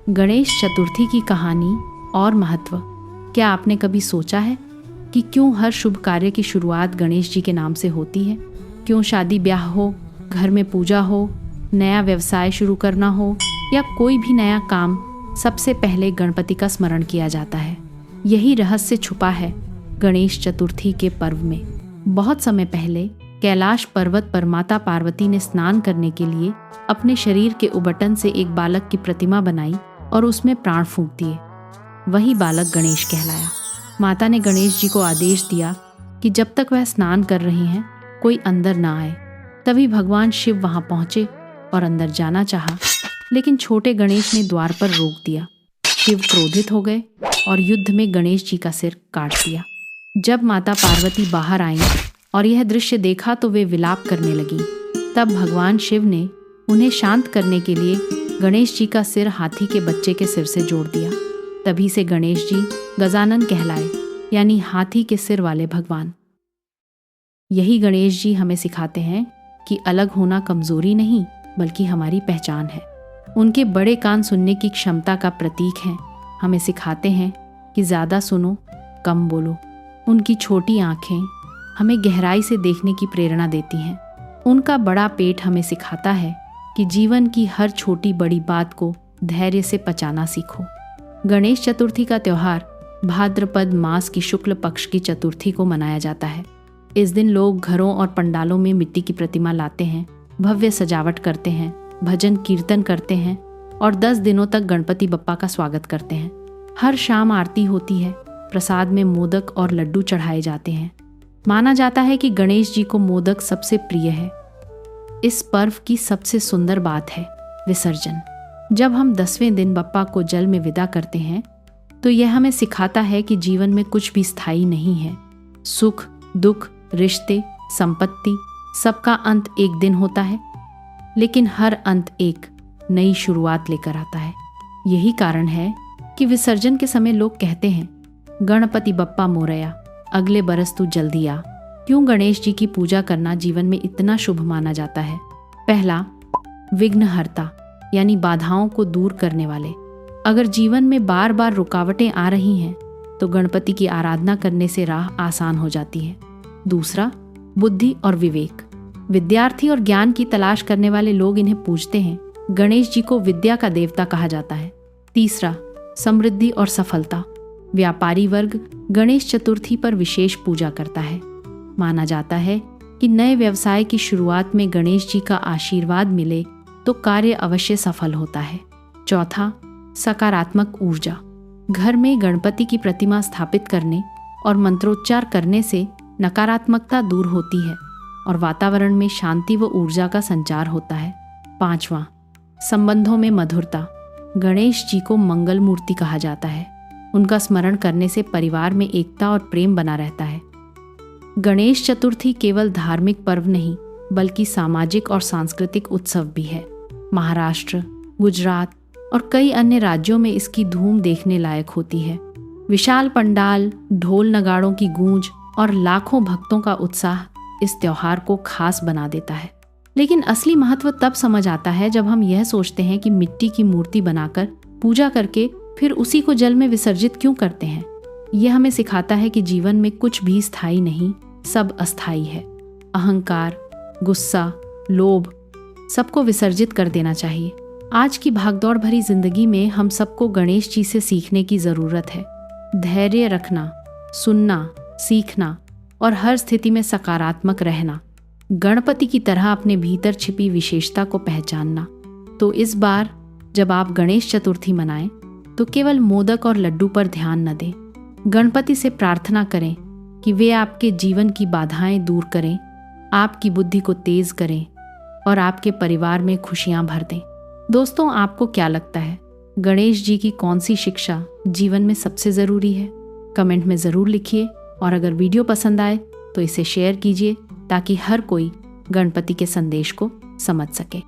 गणेश चतुर्थी की कहानी और महत्व। क्या आपने कभी सोचा है कि क्यों हर शुभ कार्य की शुरुआत गणेश जी के नाम से होती है? क्यों शादी ब्याह हो, घर में पूजा हो, नया व्यवसाय शुरू करना हो या कोई भी नया काम, सबसे पहले गणपति का स्मरण किया जाता है। यही रहस्य छुपा है गणेश चतुर्थी के पर्व में। बहुत समय पहले कैलाश पर्वत पर माता पार्वती ने स्नान करने के लिए अपने शरीर के उबटन से एक बालक की प्रतिमा बनाई और उसमें प्राण फूंक दिए। वही बालक गणेश कहलाया। माता ने गणेश जी को आदेश दिया कि जब तक वह स्नान कर रही हैं कोई अंदर ना आए। तभी भगवान शिव वहां पहुंचे और अंदर जाना चाहा, लेकिन छोटे गणेश ने द्वार पर रोक दिया। शिव क्रोधित हो गए और युद्ध में गणेश जी का सिर काट दिया। जब माता पार्वती बाहर आईं और यह दृश्य देखा तो वे विलाप करने लगीं। तब भगवान शिव ने उन्हें शांत करने के लिए गणेश जी का सिर हाथी के बच्चे के सिर से जोड़ दिया। तभी से गणेश जी गजानन कहलाए, यानी हाथी के सिर वाले भगवान। यही गणेश जी हमें सिखाते हैं कि अलग होना कमजोरी नहीं बल्कि हमारी पहचान है। उनके बड़े कान सुनने की क्षमता का प्रतीक हैं। हमें सिखाते हैं कि ज़्यादा सुनो, कम बोलो। उनकी छोटी आँखें हमें गहराई से देखने की प्रेरणा देती हैं। उनका बड़ा पेट हमें सिखाता है कि जीवन की हर छोटी बड़ी बात को धैर्य से पचाना सीखो। गणेश चतुर्थी का त्यौहार भाद्रपद मास की शुक्ल पक्ष की चतुर्थी को मनाया जाता है। इस दिन लोग घरों और पंडालों में मिट्टी की प्रतिमा लाते हैं, भव्य सजावट करते हैं, भजन कीर्तन करते हैं और 10 दिनों तक गणपति बप्पा का स्वागत करते हैं। हर शाम आरती होती है, प्रसाद में मोदक और लड्डू चढ़ाए जाते हैं। माना जाता है कि गणेश जी को मोदक सबसे प्रिय है। इस पर्व की सबसे सुंदर बात है विसर्जन। जब हम 10वें दिन बप्पा को जल में विदा करते हैं तो यह हमें सिखाता है कि जीवन में कुछ भी स्थायी नहीं है। सुख, दुख, रिश्ते, संपत्ति, सबका अंत एक दिन होता है, लेकिन हर अंत एक नई शुरुआत लेकर आता है। यही कारण है कि विसर्जन के समय लोग कहते हैं, गणपति बप्पा मोरया, अगले बरस तू जल्दी आ। क्यों गणेश जी की पूजा करना जीवन में इतना शुभ माना जाता है? पहला, विघ्नहर्ता, यानी बाधाओं को दूर करने वाले। अगर जीवन में बार बार रुकावटें आ रही हैं तो गणपति की आराधना करने से राह आसान हो जाती है। दूसरा, बुद्धि और विवेक। विद्यार्थी और ज्ञान की तलाश करने वाले लोग इन्हें पूजते हैं। गणेश जी को विद्या का देवता कहा जाता है। तीसरा, समृद्धि और सफलता। व्यापारी वर्ग गणेश चतुर्थी पर विशेष पूजा करता है। माना जाता है कि नए व्यवसाय की शुरुआत में गणेश जी का आशीर्वाद मिले तो कार्य अवश्य सफल होता है। चौथा, सकारात्मक ऊर्जा। घर में गणपति की प्रतिमा स्थापित करने और मंत्रोच्चार करने से नकारात्मकता दूर होती है और वातावरण में शांति व ऊर्जा का संचार होता है। पांचवा, संबंधों में मधुरता। गणेश जी को मंगल मूर्ति कहा जाता है। उनका स्मरण करने से परिवार में एकता और प्रेम बना रहता है। गणेश चतुर्थी केवल धार्मिक पर्व नहीं बल्कि सामाजिक और सांस्कृतिक उत्सव भी है। महाराष्ट्र, गुजरात और कई अन्य राज्यों में इसकी धूम देखने लायक होती है। विशाल पंडाल, ढोल नगाड़ों की गूंज और लाखों भक्तों का उत्साह इस त्योहार को खास बना देता है। लेकिन असली महत्व तब समझ आता है जब हम यह सोचते हैं कि मिट्टी की मूर्ति बनाकर पूजा करके फिर उसी को जल में विसर्जित क्यों करते हैं। यह हमें सिखाता है कि जीवन में कुछ भी स्थायी नहीं, सब अस्थायी है। अहंकार, गुस्सा, लोभ, सबको विसर्जित कर देना चाहिए। आज की भागदौड़ भरी जिंदगी में हम सबको गणेश जी से सीखने की जरूरत है। धैर्य रखना, सुनना, सीखना और हर स्थिति में सकारात्मक रहना। गणपति की तरह अपने भीतर छिपी विशेषता को पहचानना। तो इस बार जब आप गणेश चतुर्थी मनाएं तो केवल मोदक और लड्डू पर ध्यान न दें। गणपति से प्रार्थना करें कि वे आपके जीवन की बाधाएं दूर करें, आपकी बुद्धि को तेज करें और आपके परिवार में खुशियां भर दें। दोस्तों, आपको क्या लगता है गणेश जी की कौन सी शिक्षा जीवन में सबसे ज़रूरी है? कमेंट में ज़रूर लिखिए और अगर वीडियो पसंद आए तो इसे शेयर कीजिए ताकि हर कोई गणपति के संदेश को समझ सके।